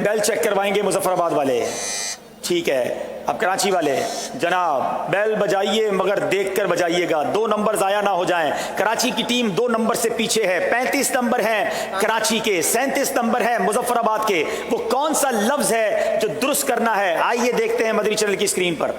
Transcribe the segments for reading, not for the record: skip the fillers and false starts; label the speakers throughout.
Speaker 1: بیل check کروائیں گے مظفر آباد والے. ٹھیک ہے. اب کراچی والے جناب بیل بجائیے مگر دیکھ کر بجائیے گا, 2 نمبر ضائع نہ ہو جائیں. کراچی کی ٹیم 2 نمبر سے پیچھے ہے. 35 نمبر ہیں کراچی کے, 37 نمبر ہیں مظفر آباد کے. وہ کون سا لفظ ہے جو درست کرنا ہے؟ آئیے دیکھتے ہیں مدری چینل کی اسکرین پر.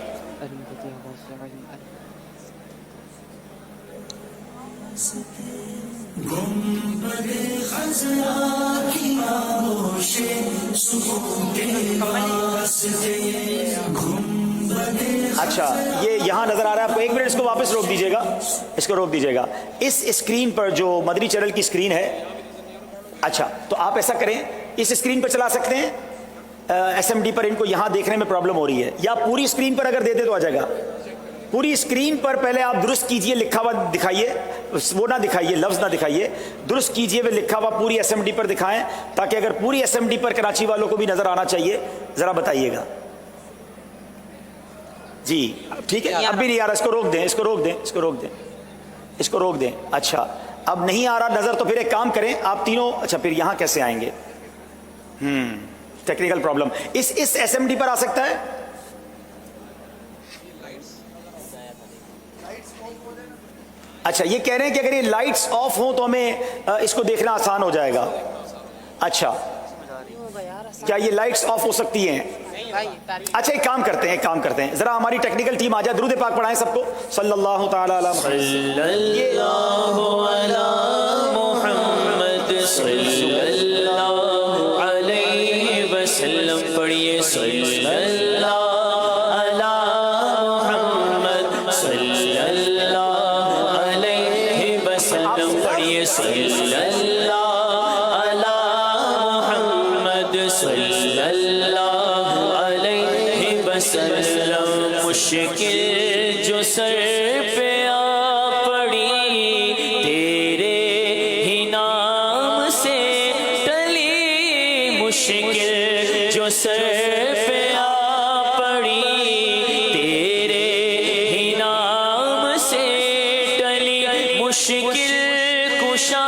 Speaker 1: اچھا یہ یہاں نظر آ رہا ہے آپ کو, 1 منٹ اس کو واپس روک دیجیے گا, اس کو روک دیجیے گا. اس اسکرین پر جو مدری چینل کی اسکرین ہے, اچھا تو آپ ایسا کریں, اس اسکرین پر چلا سکتے ہیں ایس ایم ڈی پر, ان کو یہاں دیکھنے میں پرابلم ہو رہی ہے, یا پوری اسکرین پر اگر دے دے تو آ جائے گا. پوری اسکرین پر پہلے آپ درست کیجئے, لکھا ہوا دکھائیے, وہ نہ دکھائیے, لفظ نہ دکھائیے, درست کیجئے وہ لکھا ہوا پوری ایس ایم ڈی پر دکھائیں, تاکہ اگر پوری ایس ایم ڈی پر کراچی والوں کو بھی نظر آنا چاہیے. ذرا بتائیے گا جی. ٹھیک ہے, اب بھی نہیں آ رہا, اس کو روک دیں, اس کو روک دیں, اس کو روک دیں, اس کو روک دیں. اچھا اب نہیں آ رہا نظر, تو پھر ایک کام کریں آپ تینوں. اچھا پھر یہاں کیسے آئیں گے؟ Technical problem. اس ایس ایم ڈی پر آ سکتا ہے. اچھا یہ کہہ رہے ہیں کہ اگر یہ لائٹس آف ہوں تو ہمیں اس کو دیکھنا آسان ہو جائے گا. اچھا کیا یہ لائٹس آف ہو سکتی ہیں؟ اچھا ایک کام کرتے ہیں, ایک کام کرتے ہیں, ذرا ہماری ٹیکنیکل ٹیم آ جائے, درود پاک پڑھائیں سب کو. صلی اللہ تعالی علی محمد
Speaker 2: صلی اللہ علیہ وسلم پڑھیے. صلی اللہ علی محمد صلی اللہ علیہ وسلم پڑھیے. صلی اللہ علی محمد صلی اللہ علیہ وسلم. مشکل جو سر پہ آ پڑی تیرے ہی نام سے ٹلی. مشکل جو سر پہ آ پڑی تیرے ہی نام سے ٹلی. مشکل کشا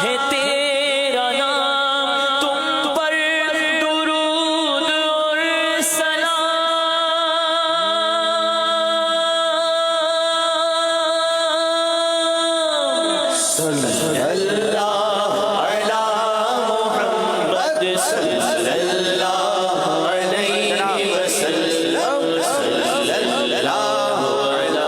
Speaker 2: ہے تیرا نام, تم پر درود اور سلام. صلی اللہ علی محمد صلی اللہ علیہ وسلم. صلی اللہ علی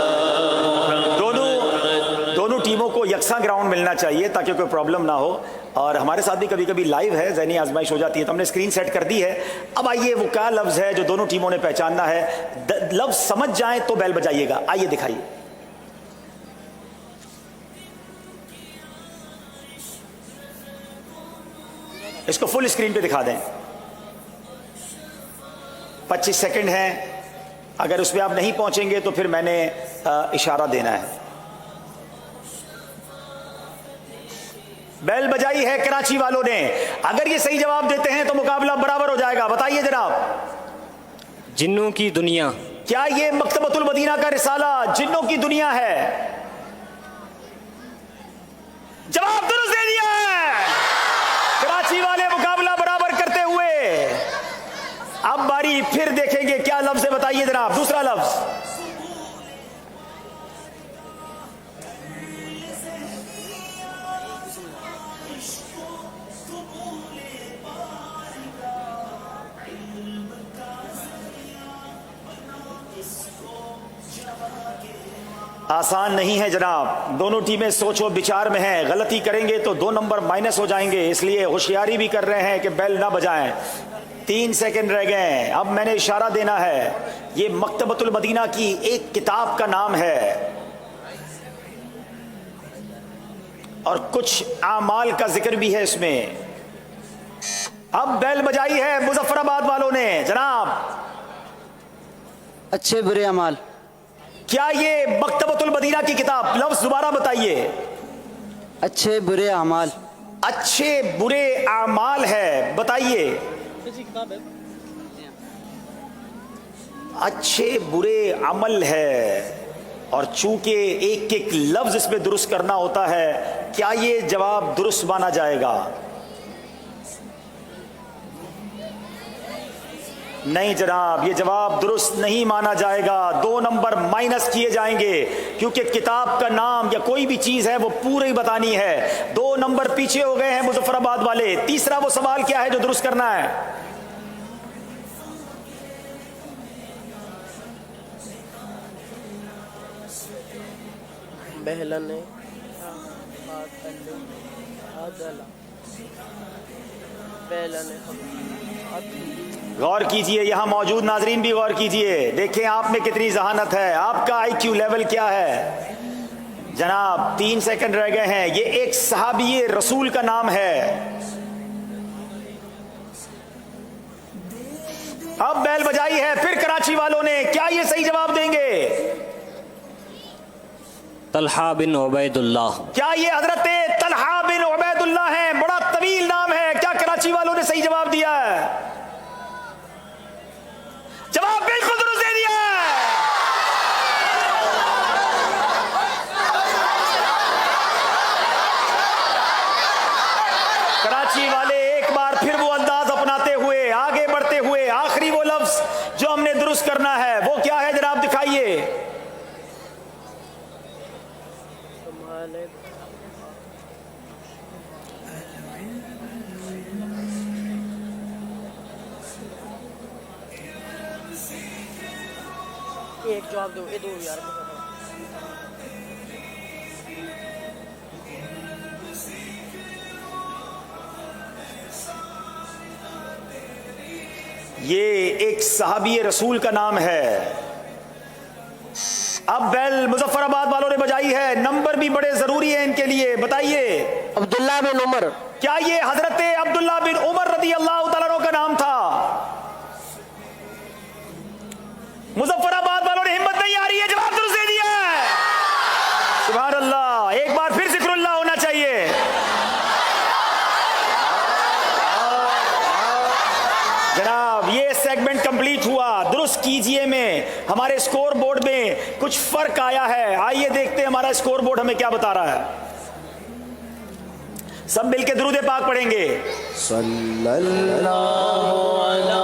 Speaker 1: دونوں ٹیموں کو یکساں گراؤنڈ ملنا چاہیے تاکہ کوئی پرابلم نہ ہو. اور ہمارے ساتھ بھی کبھی کبھی لائیو ہے, ذہنی آزمائش ہو جاتی ہے, تو ہم نے اسکرین سیٹ کر دی ہے. اب آئیے وہ کیا لفظ ہے جو دونوں ٹیموں نے پہچاننا ہے. لفظ سمجھ جائیں تو بیل بجائیے گا. آئیے دکھائیے. اس کو فل اسکرین پہ دکھا دیں. 25 سیکنڈ ہیں, اگر اس پہ آپ نہیں پہنچیں گے تو پھر میں نے اشارہ دینا ہے. بیل بجائی ہے کراچی والوں نے. اگر یہ صحیح جواب دیتے ہیں تو مقابلہ برابر ہو جائے گا. بتائیے جناب.
Speaker 2: جنوں کی دنیا.
Speaker 1: کیا یہ مکتبۃ المدینہ کا رسالہ جنوں کی دنیا ہے؟ جواب درست دے دیا ہے. کراچی والے مقابلہ برابر کرتے ہوئے. اب باری پھر دیکھیں گے کیا لفظ ہے. بتائیے جناب دوسرا لفظ. آسان نہیں ہے جناب. دونوں ٹیمیں سوچ و بچار میں ہیں. غلطی کریں گے تو 2 نمبر مائنس ہو جائیں گے, اس لیے ہوشیاری بھی کر رہے ہیں کہ بیل نہ بجائیں. 3 سیکنڈ رہ گئے ہیں. اب میں نے اشارہ دینا ہے. یہ مکتبۃ المدینہ کی ایک کتاب کا نام ہے اور کچھ اعمال کا ذکر بھی ہے اس میں. اب بیل بجائی ہے مظفر آباد والوں نے. جناب
Speaker 3: اچھے برے اعمال.
Speaker 1: کیا یہ مکتبۃ المدینہ کی کتاب؟ لفظ دوبارہ بتائیے.
Speaker 3: اچھے برے اعمال.
Speaker 1: اچھے برے اعمال ہے. بتائیے. اچھے برے عمل ہے, اور چونکہ ایک ایک لفظ اس میں درست کرنا ہوتا ہے, کیا یہ جواب درست مانا جائے گا؟ نہیں جناب، یہ جواب درست نہیں مانا جائے گا، 2 نمبر مائنس کیے جائیں گے، کیونکہ کتاب کا نام یا کوئی بھی چیز ہے وہ پوری بتانی ہے۔ 2 نمبر پیچھے ہو گئے ہیں مظفر آباد والے۔ تیسرا وہ سوال کیا ہے جو درست کرنا ہے؟
Speaker 4: بہلنے
Speaker 1: غور کیجئے، یہاں موجود ناظرین بھی غور کیجئے، دیکھیں آپ میں کتنی ذہانت ہے، آپ کا آئی کیو لیول کیا ہے۔ جناب 3 سیکنڈ رہ گئے ہیں۔ یہ ایک صحابی رسول کا نام ہے۔ اب بیل بجائی ہے پھر کراچی والوں نے، کیا یہ صحیح جواب دیں گے؟
Speaker 2: طلحہ بن عبید اللہ۔
Speaker 1: کیا یہ حضرت طلحہ بن عبید اللہ ہیں؟ بڑا طویل نام ہے، کیا کراچی والوں نے صحیح جواب دیا ہے؟ جواب بالکل درست دے دیا ہے۔ کراچی والے ایک بار پھر وہ انداز اپناتے ہوئے آگے بڑھتے ہوئے، آخری وہ لفظ جو ہم نے درست کرنا ہے وہ کیا ہے جناب دکھائیے۔
Speaker 4: ایک جواب دو، دو یار۔
Speaker 1: یہ ایک صحابی رسول کا نام ہے۔ اب بیل مظفر آباد والوں نے بجائی ہے، نمبر بھی بڑے ضروری ہیں ان کے لیے، بتائیے۔
Speaker 4: عبداللہ بن عمر۔
Speaker 1: کیا یہ حضرت عبداللہ بن عمر رضی اللہ تعالیٰ عنہ کا نام تھا؟ مظفر آباد والوں نے ہمت نہیں آ رہی ہے، جواب درست دے دیا ہے۔ سبحان اللہ، ایک بار پھر ذکر اللہ ہونا چاہیے۔ جناب یہ سیگمنٹ کمپلیٹ ہوا، درست کیجئے میں ہمارے اسکور بورڈ میں کچھ فرق آیا ہے۔ آئیے دیکھتے ہیں ہمارا اسکور بورڈ ہمیں کیا بتا رہا ہے۔ سب مل کے درود پاک پڑھیں گے۔
Speaker 5: صلی اللہ علی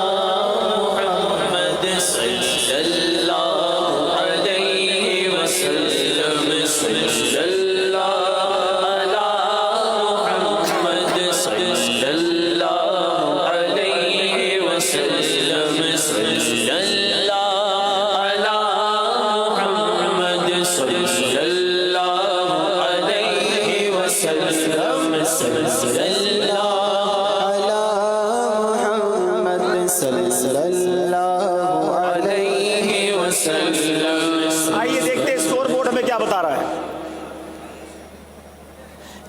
Speaker 5: محمد صلی اللہ علیہ وسلم، صلی اللہ علی محمد صلی اللہ علیہ وسلم، صلی اللہ علی محمد صلی اللہ علیہ وسلم، صلی اللہ علی محمد صلی اللہ علیہ وسلم۔
Speaker 1: آئیے دیکھتے ہیں اسکور بورڈ ہمیں کیا بتا رہا ہے۔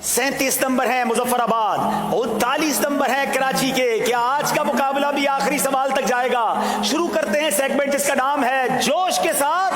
Speaker 1: 37 نمبر ہے مظفر آباد، 39 نمبر ہے کراچی کے۔ کیا آج کا مقابلہ بھی آخری سوال تک جائے گا؟ شروع کرتے ہیں سیگمنٹ جس کا نام ہے جوش کے ساتھ